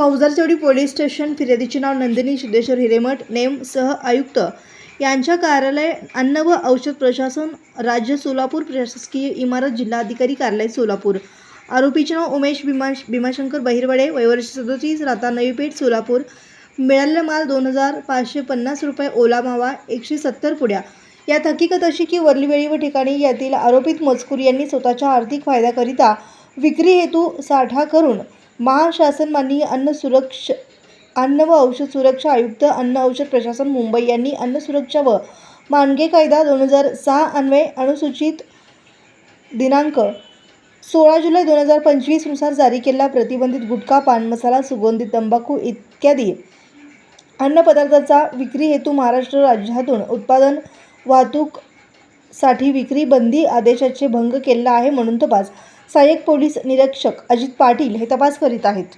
फौजदारचौडी police station फिर्यादीचे नाव Nandini Siddheshwar Hiremath, name सह आयुक्त यांच्या कार्यालय अन्न व औषध प्रशासन राज्य सोलापूर, प्रशासकीय इमारत जिल्हाधिकारी कार्यालय सोलापूर। आरोपीचे नाव उमेश भीमाशंकर बहिरवडे, वय वर्ष 37, राहता नवी पेठ सोलापूर। मिळालेला माल 2550 रुपये, ओला मावा 170 पुड्या। यात हकीकत अशी की वरली वेळी व ठिकाणी यातील आरोपित मजकूर यांनी स्वतःच्या आर्थिक फायद्याकरिता विक्री हेतू साठा करून महाशासन माननीय अन्न व औषध सुरक्षा आयुक्त, अन्न औषध प्रशासन मुंबई यांनी अन्न सुरक्षा व मानके कायदा 2006 अन्वये अनुसूचित दिनांक 16 जुलै 2025 नुसार जारी केलेला प्रतिबंधित गुटखा, पान मसाला, सुगंधित तंबाखू इत्यादी अन्न पदार्थाचा विक्री हेतू महाराष्ट्र राज्यातून उत्पादन वाहतूक साठी विक्री बंदी आदेशाचे भंग केलेला आहे म्हणून तपास सहाय्यक पोलीस निरीक्षक अजित पाटील हे तपास करीत आहेत।